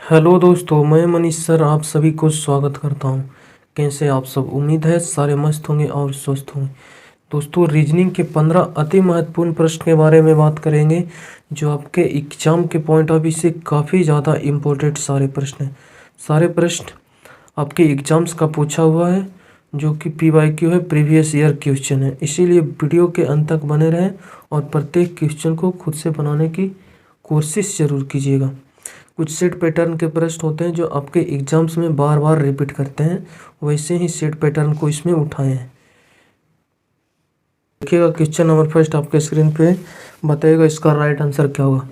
Hello दोस्तों, मैं Manish sir आप सभी को स्वागत करता हूं। कैसे आप सब? उम्मीद है सारे मस्त होंगे और स्वस्थ होंगे। दोस्तों, रीजनिंग के 15 अति महत्वपूर्ण प्रश्न के बारे में बात करेंगे जो आपके एग्जाम के पॉइंट ऑफ व्यू से काफ़ी ज़्यादा इम्पोर्टेंट सारे प्रश्न हैं। सारे प्रश्न आपके एग्जाम्स का पूछा हुआ है जो कि PYQ है, प्रीवियस ईयर क्वेश्चन है। इसीलिए वीडियो के अंत तक बने रहें और प्रत्येक क्वेश्चन को खुद से बनाने की कोशिश ज़रूर कीजिएगा। कुछ सेट पैटर्न के प्रश्न होते हैं जो आपके एग्जाम्स में बार बार रिपीट करते हैं, वैसे ही सेट पैटर्न को इसमें उठाए हैं। देखिएगा क्वेश्चन नंबर फर्स्ट आपके स्क्रीन पे बताइएगा इसका राइट आंसर क्या होगा।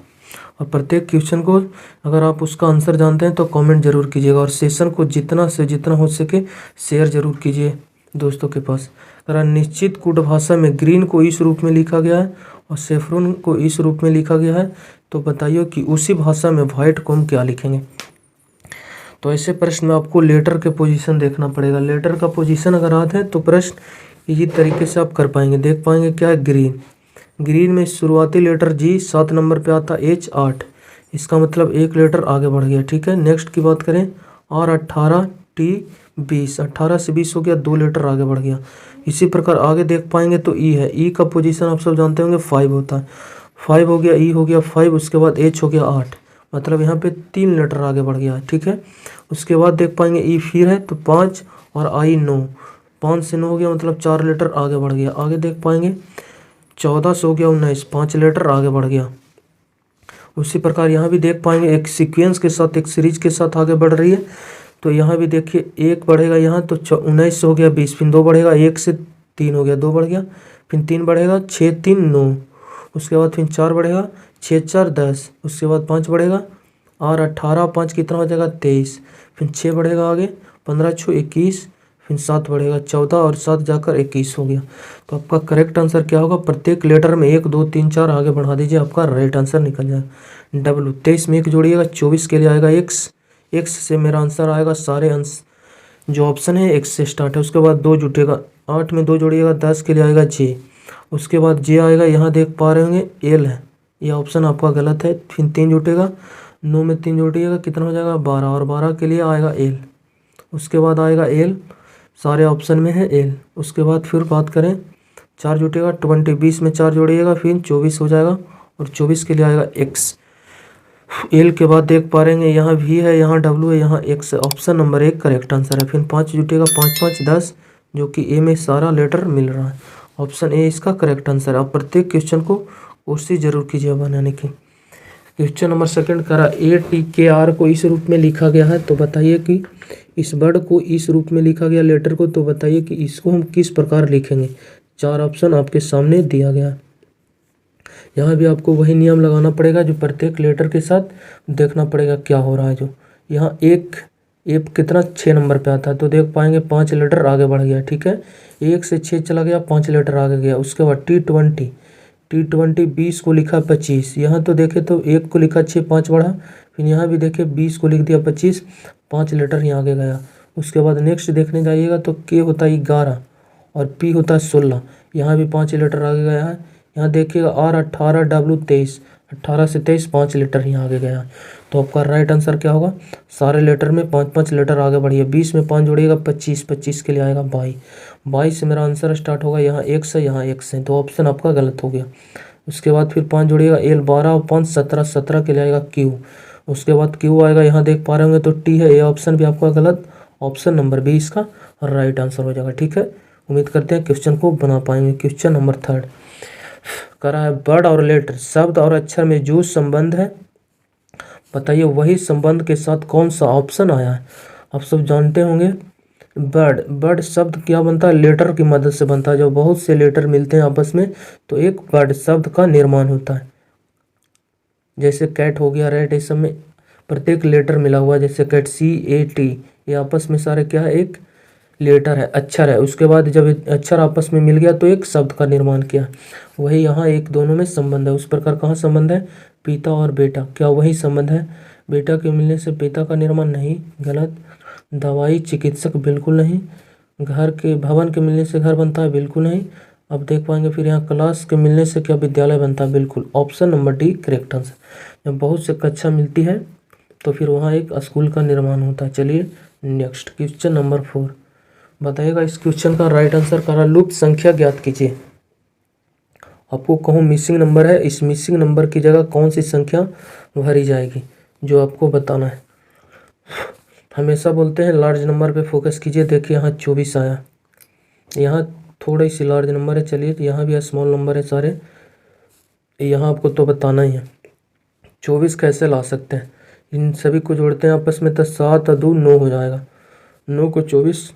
और प्रत्येक क्वेश्चन को अगर आप उसका आंसर जानते हैं तो कमेंट जरूर कीजिएगा और सेशन को जितना से जितना हो सके शेयर जरूर कीजिए दोस्तों के पास। अगर निश्चित कूट भाषा में ग्रीन को इस रूप में लिखा गया है और सेफ्रोन को इस रूप में लिखा गया है तो बताइए कि उसी भाषा में वाइट को हम क्या लिखेंगे। तो ऐसे प्रश्न में आपको लेटर के पोजीशन देखना पड़ेगा। लेटर का पोजीशन अगर आता है तो प्रश्न इसी तरीके से आप कर पाएंगे। देख पाएंगे क्या है ग्रीन। ग्रीन में शुरुआती लेटर जी 7 नंबर पे आता, H 8, इसका मतलब एक लेटर आगे बढ़ गया। ठीक है, नेक्स्ट की बात करें R 18, T 20, 18 से 20 हो गया, 2 लेटर आगे बढ़ गया। इसी प्रकार आगे देख पाएंगे तो E है। E का पोजीशन आप सब जानते होंगे 5 होता है। 5 हो गया, E हो गया 5, उसके बाद H हो गया 8, मतलब यहाँ पे 3 लेटर आगे बढ़ गया। ठीक है, उसके बाद देख पाएंगे E फिर है तो 5 और I 9, 5 से 9 हो गया, मतलब 4 लेटर आगे बढ़ गया। आगे देख पाएंगे 14 से हो गया 19, 5 लेटर आगे बढ़ गया। उसी प्रकार यहाँ भी देख पाएंगे एक सीक्वेंस के साथ, एक सीरीज के साथ आगे बढ़ रही है। तो यहाँ भी देखिए 1 बढ़ेगा यहाँ तो 19 से हो गया 20, फिर 2 बढ़ेगा, 1 से 3 हो गया, 2 बढ़ गया, फिर 3 बढ़ेगा, 6 3 9, उसके बाद फिर 4 बढ़ेगा, 6 4 10, उसके बाद 5 बढ़ेगा, और 18, 5 कितना हो जाएगा 23, फिर 6 बढ़ेगा आगे, 15 6 21, फिर 7 बढ़ेगा 14 और 7 जाकर 21 हो गया। तो आपका करेक्ट आंसर क्या होगा? प्रत्येक लेटर में 1 2 3 4 आगे बढ़ा दीजिए, आपका राइट आंसर निकल जाएगा। W 23 में 1 जोड़िएगा, 24 के लिए आएगा X, X से मेरा आंसर आएगा, सारे आंसर जो ऑप्शन है X से स्टार्ट है। उसके बाद 2 जुटेगा, 8 में 2 जोड़िएगा, 10 के लिए आएगा J, उसके बाद J आएगा, यहाँ देख पा रहे होंगे L है, यह ऑप्शन आपका गलत है। फिर 3 जुटेगा, 9 में 3 जोड़िएगा, कितना हो जाएगा 12, और 12 के लिए आएगा L, उसके बाद आएगा L, सारे ऑप्शन में है L। उसके बाद फिर बात करें 4 जुटेगा, 20, 20 में 4 जोड़िएगा, फिर 24 हो जाएगा, और 24 के लिए आएगा X। L के बाद देख पा रहे हैं यहाँ V है, यहाँ W है, यहाँ X है। ऑप्शन नंबर 1 करेक्ट आंसर है। फिर 5 जुटेगा, 5 5 10, जो कि A में सारा लेटर मिल रहा है। ऑप्शन A इसका करेक्ट आंसर है। आप प्रत्येक क्वेश्चन को कोशिश जरूर कीजिए बनाने की। क्वेश्चन नंबर सेकंड करा ATKR को इस रूप में लिखा गया है, तो बताइए कि इस वर्ड को इस रूप में लिखा गया लेटर को, तो बताइए कि इसको हम किस प्रकार लिखेंगे। 4 ऑप्शन आपके सामने दिया गया है। यहाँ भी आपको वही नियम लगाना पड़ेगा जो प्रत्येक लेटर के साथ देखना पड़ेगा क्या हो रहा है। जो यहाँ एक कितना 6 नंबर पे आता है, तो देख पाएंगे 5 लेटर आगे बढ़ गया। ठीक है, 1 से 6 चला गया, 5 लेटर आगे गया। उसके बाद T20 20 को लिखा 25, यहाँ तो देखे तो 1 को लिखा 6 5 बढ़ा, फिर यहाँ भी देखे 20 को लिख दिया 25, 5 लेटर यहाँ आगे गया। उसके बाद नेक्स्ट देखने जाइएगा तो K होता है 11 और P होता है 16, यहाँ भी 5 लेटर आगे गया है। यहाँ देखिएगा R 18, W 23, 18 से 23, 5 लेटर यहाँ आगे गया। तो आपका राइट आंसर क्या होगा? सारे लेटर में 5 5 लेटर आगे बढ़िए। 20 में 5 जोड़िएगा, 25, 25 के लिए आएगा 22, 22 से मेरा आंसर स्टार्ट होगा। यहाँ X है, यहाँ X है, तो ऑप्शन आपका गलत हो गया। उसके बाद फिर 5 जोड़िएगा, L 12 और 5 17, 17 के लिए आएगा Q। उसके बाद Q आएगा, यहाँ देख पा रहे होंगे तो T है, ये ऑप्शन भी आपका गलत। ऑप्शन नंबर B इसका राइट आंसर हो जाएगा। ठीक है, उम्मीद करते हैं क्वेश्चन को बना पाएंगे। क्वेश्चन नंबर थर्ड करा है वर्ड और लेटर, शब्द और अक्षर में जो संबंध है बताइए वही संबंध के साथ कौन सा ऑप्शन आया है। आप सब जानते होंगे वर्ड शब्द क्या बनता है? लेटर की मदद से बनता है। जब बहुत से लेटर मिलते हैं आपस में तो एक वर्ड शब्द का निर्माण होता है। जैसे कैट हो गया, रेट, इस सब में प्रत्येक लेटर मिला हुआ है। जैसे कैट CAT, ये आपस में सारे क्या है? एक लेटर है, अक्षर है। उसके बाद जब अक्षर आपस में मिल गया तो एक शब्द का निर्माण किया। वही यहाँ एक दोनों में संबंध है। उस प्रकार कहाँ संबंध है? पिता और बेटा, क्या वही संबंध है? बेटा के मिलने से पिता का निर्माण नहीं, गलत। दवाई चिकित्सक, बिल्कुल नहीं। घर के भवन के मिलने से घर बनता है, बिल्कुल नहीं। अब देख पाएंगे फिर यहाँ क्लास के मिलने से क्या विद्यालय बनता है, बिल्कुल। Option number D correct answer. जब बहुत से कक्षा मिलती है तो फिर वहाँ एक स्कूल का निर्माण होता है। चलिए नेक्स्ट क्वेश्चन नंबर 4 बताइएगा। इस क्वेश्चन का राइट आंसर करा लुप्त संख्या ज्ञात कीजिए। आपको कहूँ मिसिंग नंबर है, इस मिसिंग नंबर की जगह कौन सी संख्या भरी जाएगी जो आपको बताना है। हमेशा बोलते हैं लार्ज नंबर पे फोकस कीजिए। देखिए यहाँ 24 आया, यहाँ थोड़ी सी लार्ज नंबर है। चलिए यहाँ भी स्मॉल नंबर है सारे, यहाँ आपको तो बताना ही है 24 कैसे ला सकते हैं। इन सभी को जोड़ते हैं आपस में तो 7 और 2 9 हो जाएगा। 9 को 24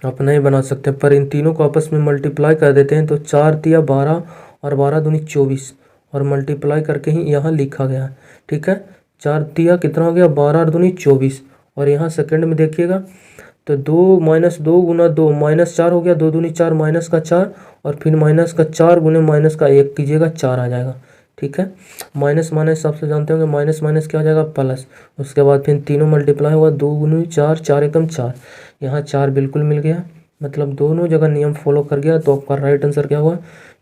आप नहीं बना सकते, पर इन तीनों को आपस में मल्टीप्लाई कर देते हैं तो 4 तिया 12 और 12 दूनी 24 और मल्टीप्लाई करके ही यहाँ लिखा गया है। ठीक है, 4 तिया कितना हो गया 12 और दूनी 24 और यहाँ सेकंड में देखिएगा तो 2 - 2 गुना 2 -4 हो गया, 2 दूनी 4 माइनस का 4 और फिर माइनस का 4 गुने माइनस का 1 कीजिएगा 4 आ जाएगा। ठीक है, माइनस माइनस सबसे जानते होंगे माइनस माइनस क्या हो जाएगा प्लस। उसके बाद फिर तीनों मल्टीप्लाई होगा 2 गुने 4 4 एकम 4, यहाँ 4 बिल्कुल मिल गया, मतलब दोनों जगह नियम फॉलो कर गया। तो आपका राइट आंसर क्या हुआ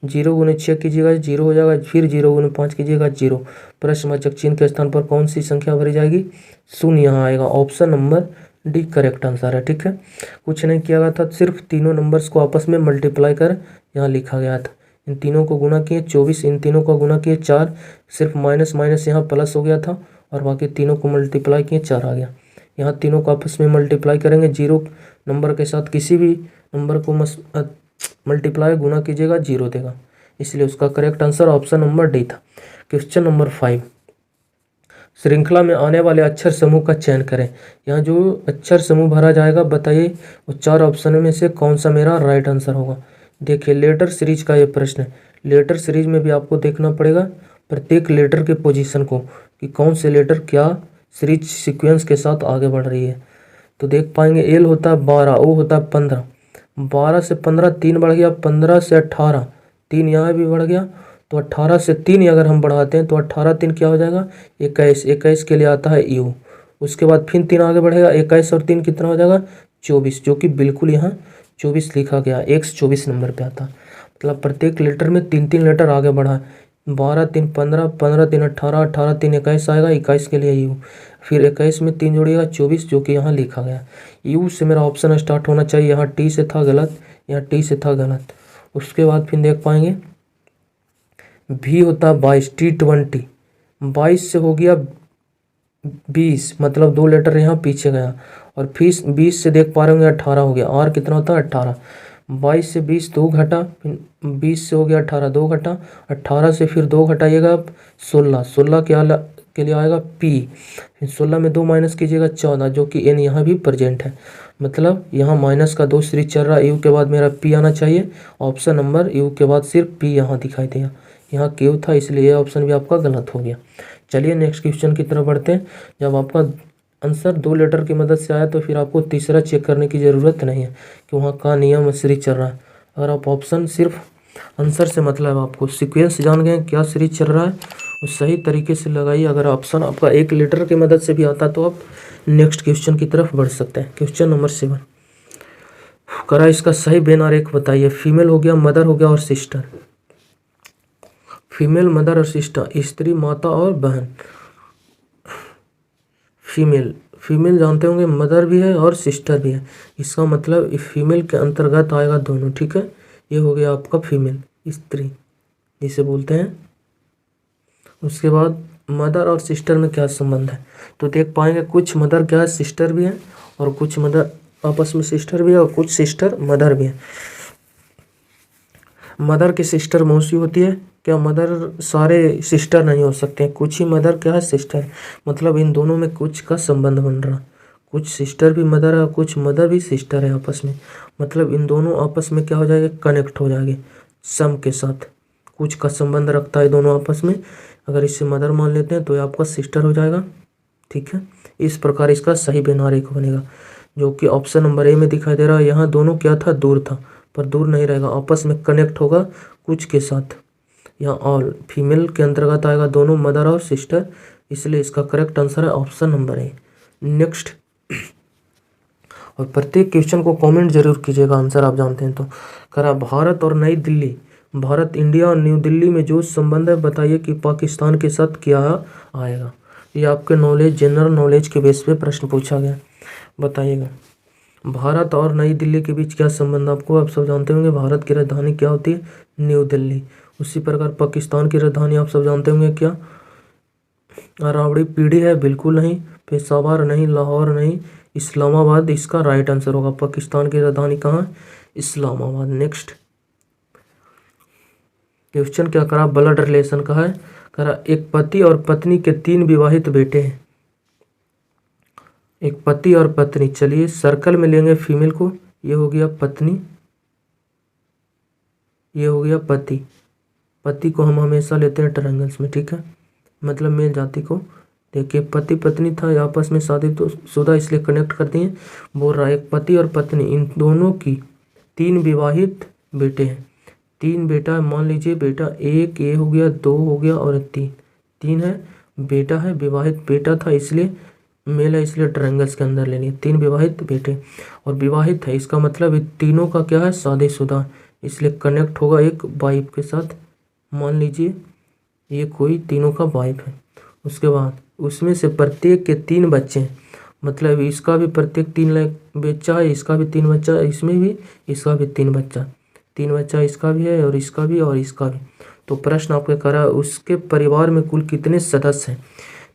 0 गुने 6 कीजिएगा 0 हो जाएगा, फिर 0 गुने 5 कीजिएगा 0। प्रश्नवाचक चिन्ह के स्थान पर कौन सी संख्या भरी जाएगी, शून्य यहाँ आएगा। Option number D correct answer है। ठीक है, कुछ नहीं किया गया था, सिर्फ तीनों नंबर्स को आपस में मल्टीप्लाई कर यहाँ लिखा गया था। इन तीनों को गुना किए 24, इन तीनों को गुना किए 4, सिर्फ माइनस माइनस यहाँ प्लस हो गया था और बाकी तीनों को मल्टीप्लाई किए 4 आ गया। यहाँ तीनों को आपस में मल्टीप्लाई करेंगे, 0 नंबर के साथ किसी भी नंबर को मल्टीप्लाई गुना कीजिएगा 0 देगा, इसलिए उसका correct answer option number D था। क्वेश्चन नंबर 5 श्रृंखला में आने वाले अक्षर समूह का चयन करें। यहाँ जो अक्षर समूह भरा जाएगा बताइए वो 4 ऑप्शन में से कौन सा मेरा राइट आंसर होगा। देखिए लेटर सीरीज का ये प्रश्न है। लेटर सीरीज में भी आपको देखना पड़ेगा प्रत्येक लेटर के पोजीशन को कि कौन से लेटर क्या सीरीज सीक्वेंस के साथ आगे बढ़ रही है। तो देख पाएंगे एल होता है 12, ओ होता है 15, 12 से 15 3 बढ़ गया, 15 से 18 3 यहाँ भी बढ़ गया, तो 18 से 3 अगर हम बढ़ाते हैं तो 18 3 क्या हो जाएगा 21, 21 के लिए आता है यू। उसके बाद फिर 3 आगे बढ़ेगा, 21 और 3 कितना हो जाएगा 24, जो कि बिल्कुल यहाँ 24 लिखा गया, x 24 नंबर पे आता है। मतलब प्रत्येक लेटर में 3 लेटर आगे बढ़ा है। 12 3 15, 15 3 18, 18 3 21 आएगा, 21 के लिए यू, फिर 21 में 3 जोड़िएगा 24, जो कि यहाँ लिखा गया। यू से मेरा ऑप्शन स्टार्ट होना चाहिए, यहाँ टी से था गलत, यहाँ टी से था गलत। उसके बाद फिर देख पाएंगे भी होता है 22, T20, 22 से हो गया 20, मतलब 2 लेटर यहाँ पीछे गया, और फिर 20 से देख पा रहे होंगे 18 हो गया, और कितना होता है 18, 22 से 20 2 घटा, फिर 20 से हो गया 18 2 घटा, 18 से फिर 2 घटाइएगा 16, 16 के लिए आएगा P, फिर 16 में 2 माइनस कीजिएगा 14, जो कि N यहाँ भी प्रेजेंट है, मतलब यहाँ माइनस का 2 सीरीज चल रहा है। यू के बाद मेरा P आना चाहिए, ऑप्शन नंबर यू के बाद सिर्फ P यहाँ दिखाई देगा, यहाँ क्यू था, इसलिए ये ऑप्शन भी आपका गलत हो गया। चलिए नेक्स्ट क्वेश्चन की तरफ बढ़ते हैं। जब आपका आंसर 2 लेटर की मदद से आया तो फिर आपको तीसरा चेक करने की ज़रूरत नहीं है कि वहाँ का नियम सीरीज चल रहा है। अगर आप ऑप्शन सिर्फ आंसर से मतलब आपको सीक्वेंस जान गए क्या सीरीज चल रहा है, उस सही तरीके से लगाइए। अगर ऑप्शन आपका 1 लेटर की मदद से भी आता तो आप नेक्स्ट क्वेश्चन की तरफ बढ़ सकते हैं। क्वेश्चन नंबर 7 करा इसका सही बेन आरेख बताइए। फीमेल हो गया, मदर हो गया और सिस्टर। फीमेल, मदर और सिस्टर, स्त्री, माता और बहन। फीमेल जानते होंगे मदर भी है और सिस्टर भी है, इसका मतलब फीमेल के अंतर्गत आएगा दोनों। ठीक है, ये हो गया आपका फीमेल, स्त्री जिसे बोलते हैं। उसके बाद मदर और सिस्टर में क्या संबंध है, तो देख पाएंगे कुछ मदर क्या है सिस्टर भी है, और कुछ मदर आपस में सिस्टर भी है, और कुछ सिस्टर मदर भी है। मदर की सिस्टर मौसी होती है क्या, मदर सारे सिस्टर नहीं हो सकते, कुछ ही मदर क्या है सिस्टर, मतलब इन दोनों में कुछ का संबंध बन रहा, कुछ सिस्टर भी मदर है, कुछ मदर भी सिस्टर है आपस में, मतलब इन दोनों आपस में क्या हो जाएगा कनेक्ट हो जाएंगे सम के साथ, कुछ का संबंध रखता है दोनों आपस में। अगर इससे मदर मान लेते हैं तो ये आपका सिस्टर हो जाएगा। ठीक है, इस प्रकार इसका सही बेन आरेख बनेगा, जो कि ऑप्शन नंबर ए में दिखाई दे रहा है। यहाँ दोनों क्या था दूर था, पर दूर नहीं रहेगा, आपस में कनेक्ट होगा कुछ के साथ। यहाँ ऑल फीमेल के अंतर्गत आएगा दोनों मदर और सिस्टर, इसलिए इसका करेक्ट आंसर है ऑप्शन नंबर ए। नेक्स्ट, और प्रत्येक क्वेश्चन को कमेंट जरूर कीजिएगा आंसर आप जानते हैं तो। करा भारत और नई दिल्ली, भारत इंडिया और न्यू दिल्ली में जो संबंध है बताइए कि पाकिस्तान के साथ क्या आएगा। ये आपके नॉलेज, जनरल नॉलेज के बेस पे प्रश्न पूछा गया। बताइएगा, भारत और नई दिल्ली के बीच क्या संबंध? आपको आप सब जानते होंगे भारत की राजधानी क्या होती है? न्यू दिल्ली। उसी प्रकार पाकिस्तान की राजधानी आप सब जानते होंगे क्या? रावड़ीपीडी है? बिल्कुल नहीं। पेशावर नहीं, लाहौर नहीं, इस्लामाबाद इसका राइट आंसर होगा। पाकिस्तान की राजधानी कहाँ है? इस्लामाबाद। नेक्स्ट क्वेश्चन क्या करा? ब्लड रिलेशन का है। करा एक पति और पत्नी के 3 विवाहित बेटे हैं। एक पति और पत्नी, चलिए सर्कल में लेंगे फीमेल को, ये हो गया पत्नी, ये हो गया पति। पति को हम हमेशा लेते हैं ट्रायंगल्स में, ठीक है, मतलब मेल जाति को। देखिए पति पत्नी था, आपस में शादी तो शुदा, इसलिए कनेक्ट कर दिए। बोल रहा है एक पति और पत्नी, इन दोनों की 3 विवाहित बेटे हैं। 3 बेटा है, मान लीजिए बेटा 1, ये हो गया 2 हो गया और 3 है, बेटा है, विवाहित बेटा था इसलिए मेल है, इसलिए ट्रायंगल्स के अंदर ले लिए। 3 विवाहित बेटे और विवाहित है, इसका मतलब ये तीनों का क्या है? शादीशुदा, इसलिए कनेक्ट होगा एक वाइफ के साथ। मान लीजिए ये कोई तीनों का वाइफ है। उसके बाद उसमें से प्रत्येक के 3 बच्चे हैं, मतलब इसका भी प्रत्येक 3 बच्चा है, इसका भी 3 बच्चा है, इसमें भी, इसका भी 3 बच्चा, 3 बच्चा इसका भी है और इसका भी और इसका भी। तो प्रश्न आपके करा उसके परिवार में कुल कितने सदस्य हैं?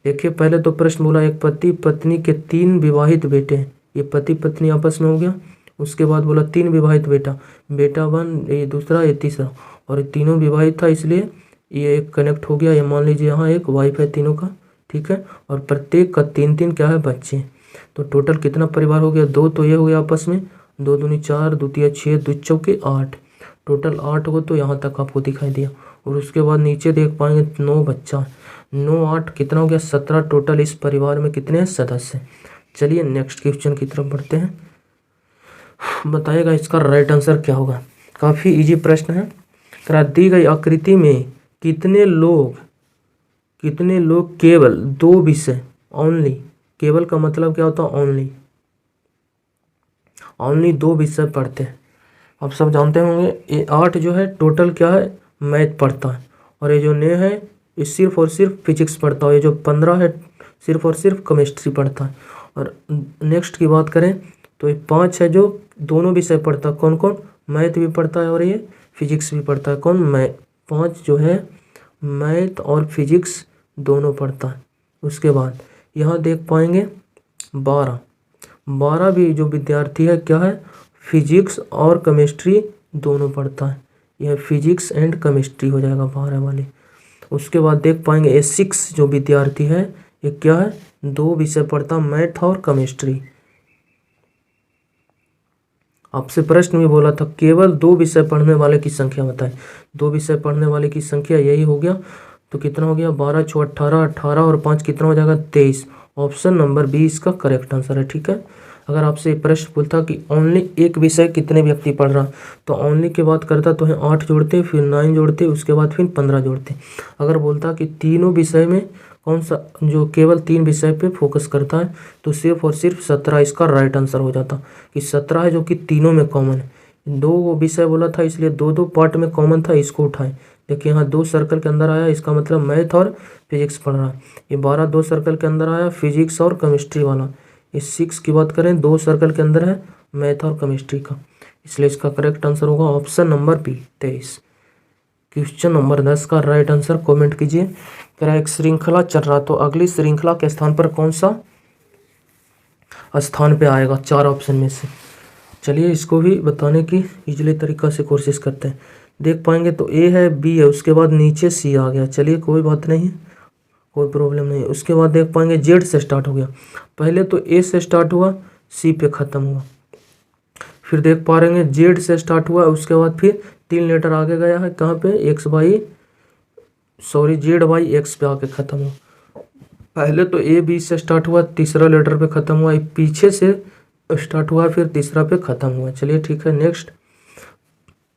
देखिए पहले तो प्रश्न बोला एक पति पत्नी के 3 विवाहित बेटे हैं, ये पति पत्नी आपस में हो गया। उसके बाद बोला 3 विवाहित बेटा, बेटा 1, ये दूसरा, ये तीसरा, और ये तीनों विवाहित था इसलिए ये एक कनेक्ट हो गया। ये मान लीजिए यहाँ एक वाइफ है तीनों का, ठीक है, और प्रत्येक का 3-3 क्या है? बच्चे। तो टोटल कितना परिवार हो गया? 2 तो ये हो गया आपस में, 2 दूनी 4, 2 तिया 6, 2 चौके 8, टोटल 8 हो। तो यहाँ तक आपको दिखाई दिया। और उसके बाद नीचे देख पाएंगे 9 बच्चा, 9 8 कितना हो गया? 17 टोटल इस परिवार में कितने सदस्य हैं। चलिए नेक्स्ट क्वेश्चन की तरफ बढ़ते हैं। बताइएगा इसका राइट आंसर क्या होगा। काफ़ी इजी प्रश्न है। करा दी गई आकृति में कितने लोग केवल 2 विषय, ओनली, केवल का मतलब क्या होता है? ओनली 2 विषय पढ़ते हैं। आप सब जानते होंगे ये 8 जो है टोटल क्या है? मैथ पढ़ता है, और ये जो 9 है ये सिर्फ और सिर्फ फिजिक्स पढ़ता है। ये जो 15 है सिर्फ और सिर्फ केमिस्ट्री पढ़ता है। और नेक्स्ट की बात करें तो ये 5 है जो दोनों विषय पढ़ता है। कौन कौन? मैथ भी पढ़ता है और ये फिजिक्स भी पढ़ता है। कौन? 5 जो है मैथ और फिजिक्स दोनों पढ़ता है। उसके बाद यहाँ देख पाएंगे 12 भी जो विद्यार्थी है क्या है? फिजिक्स और केमिस्ट्री दोनों पढ़ता है। यह फिजिक्स एंड केमिस्ट्री हो जाएगा 12 वाली। उसके बाद देख पाएंगे A6 जो विद्यार्थी है ये क्या है? 2 विषय पढ़ता, मैथ और केमिस्ट्री। आपसे प्रश्न भी बोला था केवल 2 विषय पढ़ने वाले की संख्या बताएं। 2 विषय पढ़ने वाले की संख्या यही हो गया। तो कितना हो गया? 12 6 18, 18 और 5 कितना हो जाएगा? 23। ऑप्शन नंबर बी इसका करेक्ट आंसर है, ठीक है। अगर आपसे प्रश्न पूछता कि ओनली एक विषय कितने व्यक्ति पढ़ रहा, तो ओनली की बात करता तो है 8 जोड़ते, फिर 9 जोड़ते, उसके बाद फिर 15 जोड़ते। अगर बोलता कि तीनों विषय में कौन सा जो केवल 3 विषय पे फोकस करता है, तो सिर्फ और सिर्फ 17 इसका राइट आंसर हो जाता कि 17 है जो कि तीनों में कॉमन है। 2 विषय बोला था इसलिए 2-2 पार्ट में कॉमन था, इसको उठाएं। देखिए यहाँ 2 सर्कल के अंदर आया, इसका मतलब मैथ और फिजिक्स पढ़ रहा है। ये 12 2 सर्कल के अंदर आया, फिजिक्स और केमिस्ट्री वाला। इस 6 की बात करें 2 सर्कल के अंदर है मैथ और केमिस्ट्री का, इसलिए इसका करेक्ट आंसर होगा option number B 23। Question number 10 का राइट आंसर कमेंट कीजिए। तेरा एक श्रृंखला चल रहा, तो अगली श्रृंखला के स्थान पर कौन सा स्थान पे आएगा 4 ऑप्शन में से। चलिए इसको भी बताने की इजली तरीका से कोशिश करते हैं। देख पाएंगे तो ए है, बी है, उसके बाद नीचे सी आ गया। चलिए कोई बात नहीं, कोई प्रॉब्लम नहीं। उसके बाद देख पाएंगे जेड से स्टार्ट हो गया। पहले तो ए से स्टार्ट हुआ, सी पे ख़त्म हुआ। फिर देख पा रहे हैं जेड से स्टार्ट हुआ, उसके बाद फिर 3 लेटर आगे गया है कहाँ पे? जेड बाई एक्स पे आके ख़त्म हुआ। पहले तो ए बी से स्टार्ट हुआ, तीसरा लेटर पे ख़त्म हुआ, पीछे से स्टार्ट हुआ, फिर तीसरा पे ख़त्म हुआ। चलिए ठीक है। नेक्स्ट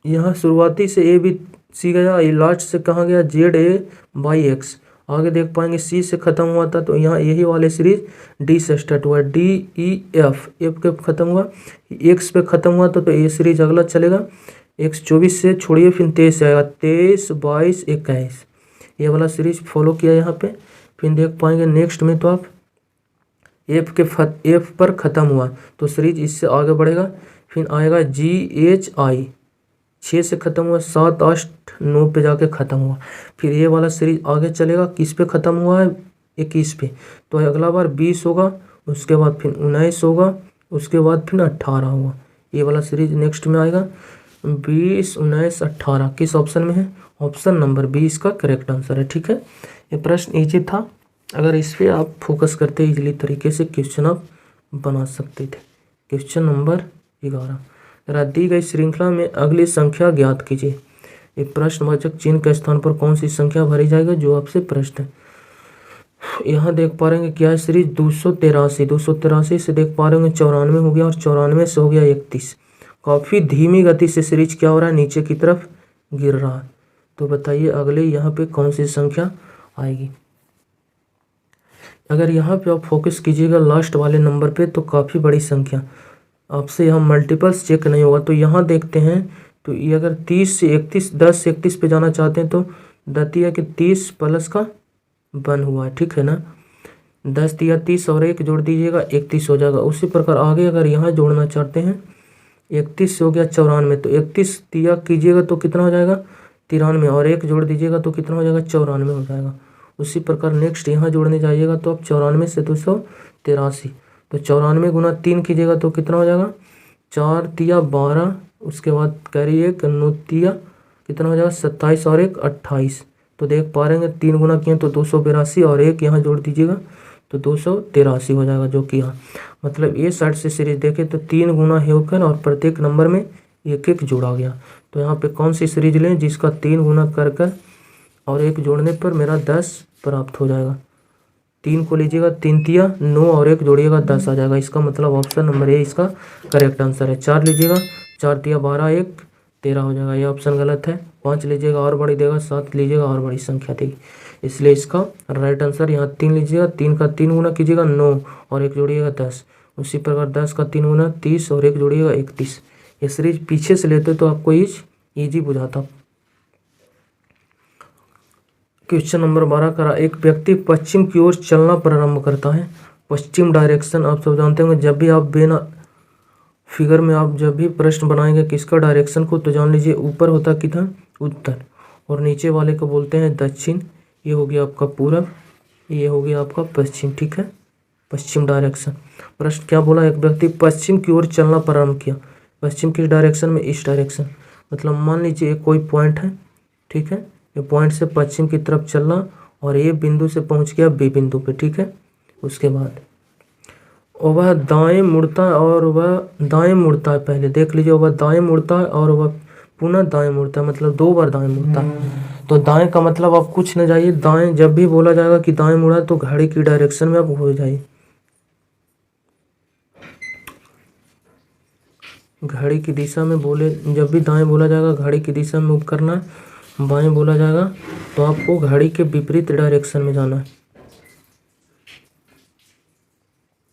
यहाँ शुरुआती से ए बी सी गया, ये लास्ट से कहाँ गया? Z A by x. आगे देख पाएंगे सी से ख़त्म हुआ था, तो यहाँ यही वाले सीरीज डी से स्टार्ट हुआ, डी ई एफ, एफ के ख़त्म हुआ, एक्स पे ख़त्म हुआ तो ये सीरीज अगला चलेगा। एक्स 24 से छोड़िए, फिर 23 से आएगा, 23 22 21, ये वाला सीरीज फॉलो किया यहाँ पे। फिर देख पाएंगे नेक्स्ट में तो आप एफ पर ख़त्म हुआ तो सीरीज इससे आगे बढ़ेगा। फिर आएगा GHI 6 से ख़त्म हुआ, 7 8 9 पे जाके ख़त्म हुआ। फिर ये वाला सीरीज आगे चलेगा, किस पे ख़त्म हुआ है 21 पे, तो अगला बार 20 होगा, उसके बाद फिर 19 होगा, उसके बाद फिर 18 होगा। ये वाला सीरीज नेक्स्ट में आएगा 20 19 18 किस ऑप्शन में है, ऑप्शन नंबर बी इसका करेक्ट आंसर है। ठीक है, ये प्रश्न इजी था, अगर इस पर आप फोकस करते इजीली तरीके से क्वेश्चन आप बना सकते थे। क्वेश्चन नंबर 11, जरा दी गई श्रृंखला में अगली संख्या ज्ञात कीजिए। ये प्रश्नवाचक चिन्ह के स्थान पर कौन सी संख्या भरी जाएगा जो आपसे प्रश्न है। यहाँ देख पा रहे हैं क्या है सीरीज 283 से देख पा रहे होंगे 94 हो गया और 94 से हो गया 31। काफ़ी धीमी गति से सीरीज क्या हो रहा है, नीचे की तरफ गिर रहा है। तो बताइए अगले यहाँ पे कौन सी संख्या आएगी। अगर यहाँ पे आप फोकस कीजिएगा लास्ट वाले नंबर पे तो काफ़ी बड़ी संख्या, आपसे यहाँ मल्टीपल्स चेक नहीं होगा। तो यहाँ देखते हैं तो ये अगर 30 से 31 10 से 31 पे जाना चाहते हैं तो दतिया कि 30 प्लस का बन हुआ है, ठीक है ना। 10 दिया 30 और 1 जोड़ दीजिएगा 31 हो जाएगा। उसी प्रकार आगे अगर यहाँ जोड़ना चाहते हैं 31 से हो गया 94, तो 31 दिया कीजिएगा तो कितना हो जाएगा 93 और 1 जोड़ दीजिएगा तो कितना हो जाएगा 94 हो जाएगा। उसी प्रकार नेक्स्ट यहाँ जोड़ने जाइएगा तो अब 94 से 283, तो 94 गुना 3 कीजिएगा तो कितना हो जाएगा 4 तिया 12, उसके बाद कैरी 1 9 तिया कितना हो जाएगा 27 और 1 28। तो देख पा रहे हैं 3 गुना किए तो 282 और 1 यहाँ जोड़ दीजिएगा तो 283 हो जाएगा, जो कि यहाँ मतलब ये साइड से सीरीज देखें तो 3 गुना होकर और प्रत्येक नंबर में एक एक जोड़ा गया। तो यहाँ पे कौन सी सीरीज लें जिसका 3 गुना कर और 1 जोड़ने पर मेरा 10 प्राप्त हो जाएगा। 3 को लीजिएगा 3 तिया 9 और 1 जोड़िएगा 10 आ जाएगा। इसका मतलब ऑप्शन नंबर ए इसका करेक्ट आंसर है। 4 लीजिएगा 4 तिया 12 1 13 हो जाएगा, ये ऑप्शन गलत है। 5 लीजिएगा और बड़ी देगा, 7 लीजिएगा और बड़ी संख्या देगी, इसलिए इसका राइट आंसर यहाँ 3 लीजिएगा, 3 का 3 गुना कीजिएगा 9 और 1 जोड़िएगा 10। उसी प्रकार 10 का 3 गुना 30 और 1 जोड़िएगा 31। ये सीरीज पीछे से लेते तो आपको ईजी बुझाता। क्वेश्चन नंबर 12 करा, एक व्यक्ति पश्चिम की ओर चलना प्रारंभ करता है। पश्चिम डायरेक्शन आप सब जानते होंगे, जब भी आप फिगर में आप जब भी प्रश्न बनाएंगे किसका डायरेक्शन को तो जान लीजिए ऊपर होता किधर उत्तर और नीचे वाले को बोलते हैं दक्षिण। ये हो गया आपका पूरब, ये हो गया आपका पश्चिम, ठीक है, पश्चिम डायरेक्शन। प्रश्न क्या बोला, एक व्यक्ति पश्चिम की ओर चलना प्रारंभ किया। पश्चिम किस डायरेक्शन में, इस डायरेक्शन, मतलब मान लीजिए एक कोई पॉइंट है, ठीक है, ये पॉइंट से पश्चिम की तरफ चलना और ये बिंदु से पहुंच गया बी बिंदु पे, ठीक है। उसके बाद वह दाएं मुड़ता है और वह दाएं मुड़ता है, पहले देख लीजिए, वह दाएं मुड़ता है और वह पुनः दाएं मुड़ता है, मतलब 2 बार दाएं मुड़ता है। तो दाएं का मतलब आप कुछ न जाइए, दाएं जब भी बोला जाएगा कि दाएं मुड़ा तो घड़ी की डायरेक्शन में आप हो जाइए, घड़ी की दिशा में बोले, जब भी दाएं बोला जाएगा घड़ी की दिशा में मूव करना है। बाएं बोला जाएगा तो आपको घड़ी के विपरीत डायरेक्शन में जाना है,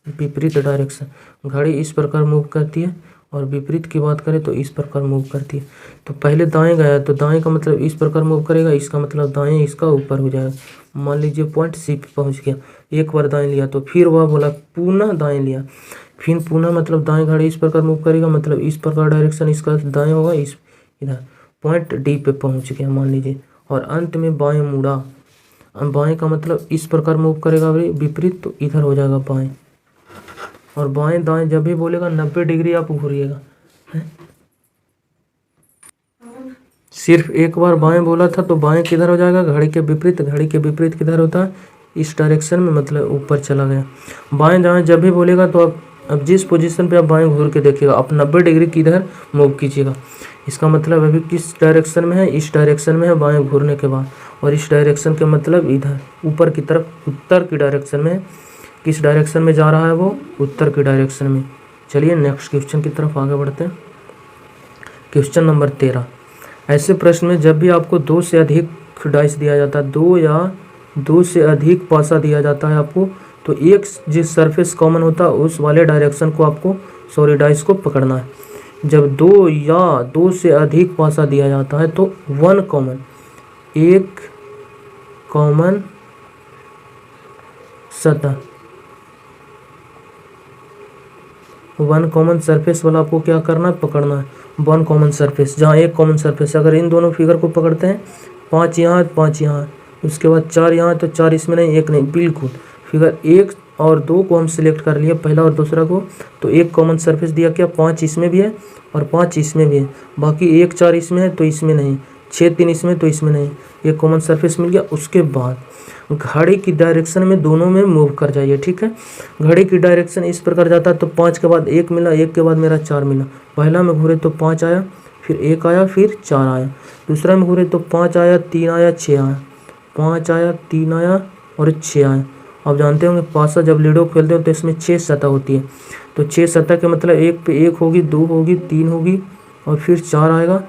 विपरीत डायरेक्शन। घड़ी इस प्रकार मूव करती है और विपरीत की बात करें तो इस प्रकार मूव करती है। तो पहले दाएं गया तो दाएं का मतलब इस प्रकार मूव करेगा, इसका मतलब दाएं इसका ऊपर हो जाएगा। मान लीजिए पॉइंट सी पे पहुंच गया, एक बार दाएं लिया तो फिर वह बोला पुनः दाएं लिया, फिर पुनः मतलब दाएं घड़ी इस प्रकार मूव करेगा, मतलब इस प्रकार डायरेक्शन इसका दाएं होगा, इस इधर पॉइंट डी पे पहुंच गया मान लीजिए, और अंत में बाएं मुड़ा। बाएं का मतलब इस प्रकार मूव करेगा विपरीत, तो इधर हो जाएगा बाएं। और बाएं दाएं जब भी बोलेगा 90 डिग्री आप घूरिएगा। सिर्फ एक बार बाएं बोला था तो बाएं किधर हो जाएगा, घड़ी के विपरीत। घड़ी के विपरीत किधर होता है, इस डायरेक्शन में, मतलब ऊपर चला गया। बाएं दाएं जब भी बोलेगा तो अब जिस पोजीशन पे आप बाएं घूर के देखिएगा, आप 90 डिग्री किधर मूव कीजिएगा। इसका मतलब अभी किस डायरेक्शन में है, इस डायरेक्शन में है बाएं घूरने के बाद, और इस डायरेक्शन के मतलब इधर ऊपर की तरफ उत्तर की डायरेक्शन में। किस डायरेक्शन में जा रहा है वो, उत्तर की डायरेक्शन में। चलिए नेक्स्ट क्वेश्चन की तरफ आगे बढ़ते हैं। क्वेश्चन नंबर 13, ऐसे प्रश्न में जब भी आपको 2 से अधिक डाइस दिया जाता है, 2 या 2 से अधिक पासा दिया जाता है आपको, तो एक जिस सरफेस कॉमन होता है उस वाले डायरेक्शन को आपको डाइस को पकड़ना है। जब 2 या 2 से अधिक पासा दिया जाता है तो 1 कॉमन, एक कॉमन सतह। वन कॉमन सरफेस वाला आपको क्या करना है, पकड़ना है वन कॉमन सरफेस, जहाँ एक कॉमन सरफेस। अगर इन दोनों फिगर को पकड़ते हैं, 5 यहाँ 5 यहाँ, उसके बाद 4 यहाँ, तो 4 इसमें नहीं, एक नहीं, बिल्कुल फिगर 1 और 2 को हम सिलेक्ट कर लिए, पहला और दूसरा को, तो एक कॉमन सरफेस दिया, क्या 5 इसमें भी है और 5 इसमें भी है, बाकी 1 4 इसमें है तो इसमें नहीं, 6 3 इसमें तो इसमें नहीं, एक कॉमन सरफेस मिल गया। उसके बाद घड़ी की डायरेक्शन में दोनों में मूव कर जाइए, ठीक है। घड़ी की डायरेक्शन इस प्रकार जाता है, तो 5 के बाद 1 मिला, 1 के बाद मेरा 4 मिला, पहला में घूरे तो 5 आया, फिर 1 आया, फिर 4 आया, दूसरा में घूरे तो 5 आया, 3 आया, 6 आया, 5 आया, 3 आया और 6 आया। आप जानते होंगे पासा जब लूडो खेलते हो तो इसमें 6 सतह होती है, तो 6 सतह के मतलब 1 पे 1 होगी, 2 होगी, 3 होगी और फिर 4 आएगा,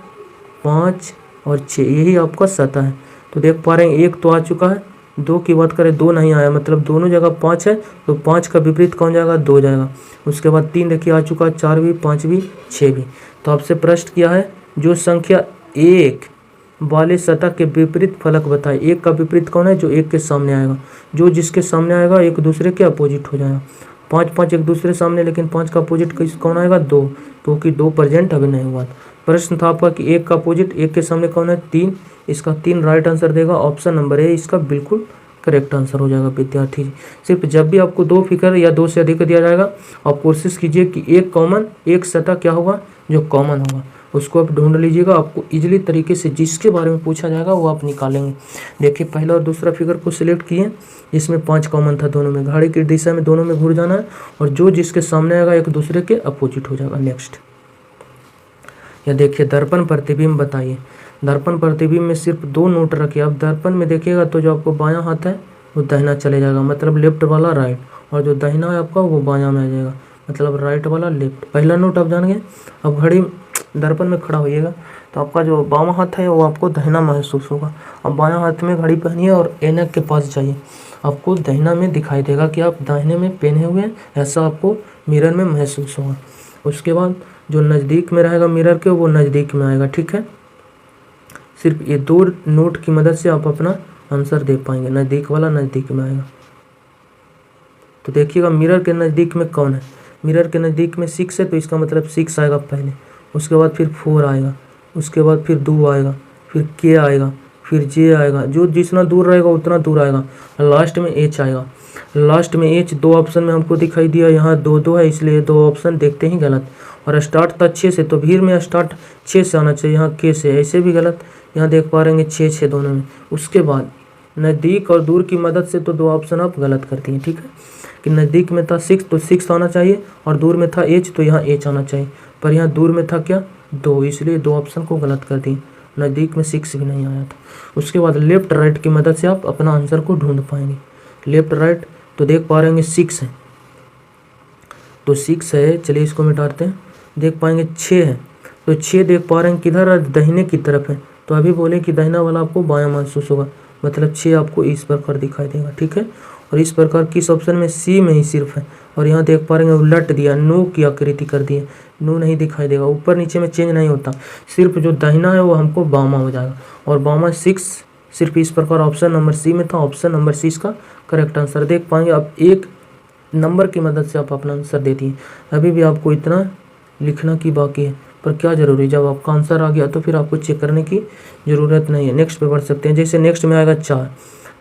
5 और 6, यही आपका सतह है। तो देख पा रहे हैं 1 तो आ चुका है, 2 की बात करें 2 नहीं आया, मतलब दोनों जगह 5 है, तो 5 का विपरीत कौन जाएगा, 2 जाएगा। उसके बाद 3 देखिए आ चुका है, 4 भी, 5 भी, 6 भी। तो आपसे प्रश्न किया है जो संख्या 1 वाले सतह के विपरीत फलक बताए। 1 का विपरीत कौन है, जो 1 के सामने आएगा, जो जिसके सामने आएगा एक दूसरे के अपोजिट हो जाएगा। 5 5 एक दूसरे सामने, लेकिन 5 का अपोजिट कौन आएगा, 2, क्योंकि 2 प्रेजेंट अभी नहीं हुआ। प्रश्न था आपका कि 1 का अपोजिट 1 के सामने कौन है, 3, इसका 3 राइट आंसर देगा, ऑप्शन नंबर ए इसका बिल्कुल करेक्ट आंसर हो जाएगा विद्यार्थी। सिर्फ जब भी आपको 2 फिगर या 2 से अधिक दिया जाएगा, आप कोशिश कीजिए कि एक सतह क्या होगा, जो कॉमन होगा उसको आप ढूंढ लीजिएगा। आपको इजीली तरीके से जिसके बारे में पूछा जाएगा वो आप निकालेंगे। देखिए पहला और दूसरा फिगर को सिलेक्ट किए, इसमें 5 कॉमन था दोनों में, घड़ी की दिशा में दोनों में घूर जाना है और जो जिसके सामने आएगा एक दूसरे के अपोजिट हो जाएगा। नेक्स्ट या देखिए दर्पण प्रतिबिंब बताइए। दर्पण प्रतिबिंब में सिर्फ 2 नोट रखिए। आप दर्पण में देखिएगा तो जो आपको बायां हाथ है वो दाहिना चले जाएगा, मतलब लेफ्ट वाला राइट, और जो दाहिना है आपका वो बायां में आ जाएगा, मतलब राइट वाला लेफ्ट। पहला नोट आप जान गए। अब घड़ी दर्पण में खड़ा होइएगा तो आपका जो बायां हाथ है वो आपको दाहिना महसूस होगा। अब बायां हाथ में घड़ी पहनिए और ऐनक के पास जाइए, आपको दाहिना में दिखाई देगा कि आप दाहिने में पहने हुए हैं, ऐसा आपको मिरर में महसूस होगा। उसके बाद जो नज़दीक में रहेगा मिरर के वो नज़दीक में आएगा, ठीक है। सिर्फ ये 2 नोट की मदद से आप अपना आंसर दे पाएंगे। नज़दीक वाला नज़दीक में आएगा, तो देखिएगा मिरर के नज़दीक में कौन है। मिरर के नज़दीक में 6 है, तो इसका मतलब 6 आएगा पहले, उसके बाद फिर 4 आएगा, उसके बाद फिर 2 आएगा, फिर के आएगा, फिर जे आएगा, जो जितना दूर रहेगा उतना दूर आएगा, लास्ट में एच आएगा। लास्ट में एच 2 ऑप्शन में हमको दिखाई दिया, यहाँ 2 2 है, इसलिए 2 ऑप्शन देखते ही गलत। और स्टार्ट था 6 से, तो भीड़ में स्टार्ट 6 से आना चाहिए, यहाँ के से, ऐसे भी गलत। यहाँ देख पा रहे हैं 6 6 दोनों में। उसके बाद नज़दीक और दूर की मदद से तो 2 ऑप्शन आप गलत करती हैं, ठीक है। कि नज़दीक में था 6 तो 6 आना चाहिए, और दूर में था एच तो यहाँ एच आना चाहिए, पर यहाँ दूर में था क्या 2, इसलिए 2 ऑप्शन को गलत कर दी। नज़दीक में 6 भी नहीं आया था। उसके बाद लेफ्ट राइट की मदद से आप अपना आंसर को ढूंढ पाएंगे। लेफ्ट राइट तो देख पा रहे हैं 6 है, तो 6 है, चलिए इसको मिटाते हैं। देख पाएंगे 6 है, तो 6 देख पा रहे हैं किधर है, दाहिने की तरफ है, तो अभी बोले कि दाहिना वाला आपको बायां महसूस होगा, मतलब 6 आपको इस प्रकार दिखाई देगा, ठीक है। और इस प्रकार किस ऑप्शन में, सी में ही सिर्फ है। और यहाँ देख पा रहे हैं उलट दिया, नो की आकृति कर दी है, नो नहीं दिखाई देगा, ऊपर नीचे में चेंज नहीं होता, सिर्फ जो दाहिना है वो हमको बामा हो जाएगा। और बामा 6 सिर्फ इस प्रकार ऑप्शन नंबर सी में था, ऑप्शन नंबर सी इसका करेक्ट आंसर। देख पाएंगे अब 1 नंबर की मदद से आप अपना आंसर देती हैं। अभी भी आपको इतना लिखना की बाकी है, पर क्या ज़रूरी, जब आपका आंसर आ गया तो फिर आपको चेक करने की ज़रूरत नहीं है। नेक्स्ट पे बढ़ सकते हैं। जैसे नेक्स्ट में आएगा 4,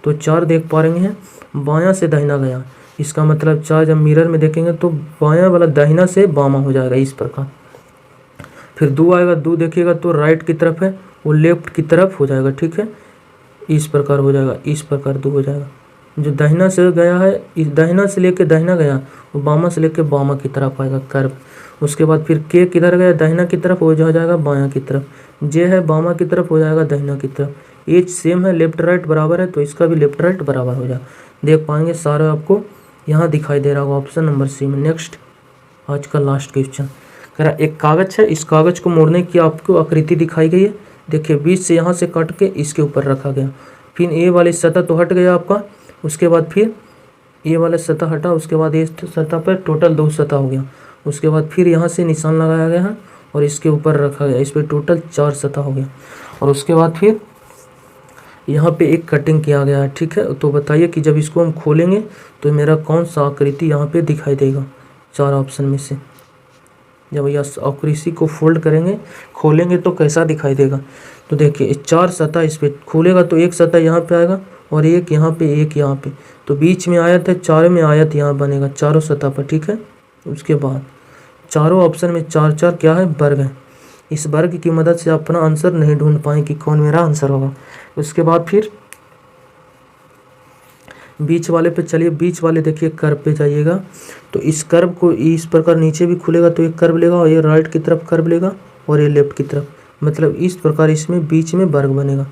तो 4 देख पा रहे हैं बायां से दाहिना गया, इसका मतलब 4 जब मिरर में देखेंगे तो बायां वाला दाहिना से बामा हो जाएगा इस प्रकार। फिर 2 आएगा, 2 देखिएगा तो राइट की तरफ है, वो लेफ्ट की तरफ हो जाएगा, ठीक है, इस प्रकार हो जाएगा, इस प्रकार 2 हो जाएगा। जो दाहिना से गया है, इस दाहिना से लेके दाहिना गया, वो बामा से लेके बामा की तरफ आएगा कर्व। उसके बाद फिर के किधर गया, दाहिना की तरफ, वो हो जाएगा बायां की तरफ। जे है बामा की तरफ, हो जाएगा दाहिना की तरफ। एच सेम है, लेफ्ट राइट बराबर है, तो इसका भी लेफ्ट राइट बराबर हो जाएगा। देख पाएंगे सारे आपको यहाँ दिखाई दे रहा होगा ऑप्शन नंबर सी में। नेक्स्ट आज का लास्ट क्वेश्चन कह रहा, एक कागज है, इस कागज को मोड़ने की आपको आकृति दिखाई गई है। देखिए बीच से यहाँ से कट के इसके ऊपर रखा गया, फिर ए वाली सतह तो हट गया आपका, उसके बाद फिर ये वाला सतह हटा, उसके बाद ये सतह पर टोटल 2 सतह हो गया। उसके बाद फिर यहाँ से निशान लगाया गया है और इसके ऊपर रखा गया, इस पर टोटल 4 सतह हो गया। और उसके बाद फिर यहाँ पे एक कटिंग किया गया है, ठीक है। तो बताइए कि जब इसको हम खोलेंगे तो मेरा कौन सा आकृति यहाँ पे दिखाई देगा 4 ऑप्शन में से। जब यह आकृति को फोल्ड करेंगे, खोलेंगे तो कैसा दिखाई देगा। तो देखिए 4 सतह इस पर खोलेगा तो एक सतह यहाँ पे आएगा और एक यहाँ पे, एक यहाँ पे, तो बीच में आयत है, चारों में आयत यहाँ बनेगा चारों सतह पर, ठीक है। उसके बाद चारों ऑप्शन में 4 क्या है, वर्ग है। इस वर्ग की मदद से अपना आंसर नहीं ढूंढ पाए कि कौन मेरा आंसर होगा। उसके बाद फिर बीच वाले पे चलिए, बीच वाले देखिए कर्व पे जाइएगा तो इस कर्व को इस प्रकार नीचे भी खुलेगा तो एक कर्व लेगा और ये राइट की तरफ कर्व लेगा और ये लेफ्ट की तरफ, मतलब इस प्रकार इसमें बीच में वर्ग बनेगा।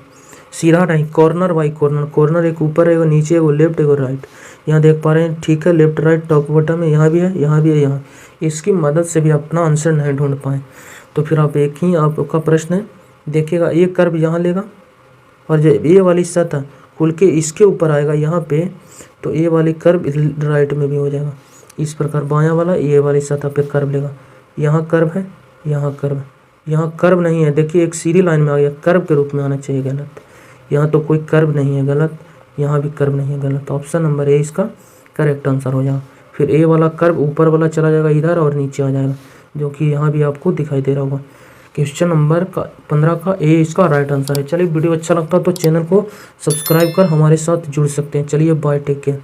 सीधा नहीं, कॉर्नर बाई कॉर्नर, कॉर्नर एक ऊपर है, वो नीचे है, वो लेफ्ट है, वो राइट। यहाँ देख पा रहे हैं, ठीक है, लेफ्ट राइट टॉप बॉटम है, यहाँ भी है, यहाँ भी है, यहाँ। इसकी मदद से भी अपना आंसर नहीं ढूंढ पाए तो फिर आप एक ही आपका प्रश्न है, देखिएगा एक कर्व यहाँ लेगा और जब ये वाली सतह खुल के इसके ऊपर आएगा यहाँ पे तो ये वाली कर्व राइट में भी हो जाएगा। इस प्रकार बायां वाला ये वाली सतह पे कर्व लेगा, यहाँ कर्व है, यहाँ कर्व है, यहाँ कर्व नहीं है, देखिए एक सीधी लाइन में आ गया, कर्व के रूप में आना चाहिए, गलत। यहाँ तो कोई कर्व नहीं है, गलत। यहाँ भी कर्व नहीं है, गलत। ऑप्शन नंबर ए इसका करेक्ट आंसर हो जाएगा। फिर ए वाला कर्व ऊपर वाला चला जाएगा इधर और नीचे आ जाएगा, जो कि यहाँ भी आपको दिखाई दे रहा होगा। क्वेश्चन नंबर 15 का ए इसका राइट आंसर है। चलिए वीडियो अच्छा लगता है तो चैनल को सब्सक्राइब कर हमारे साथ जुड़ सकते हैं। चलिए बाय, टेक केयर।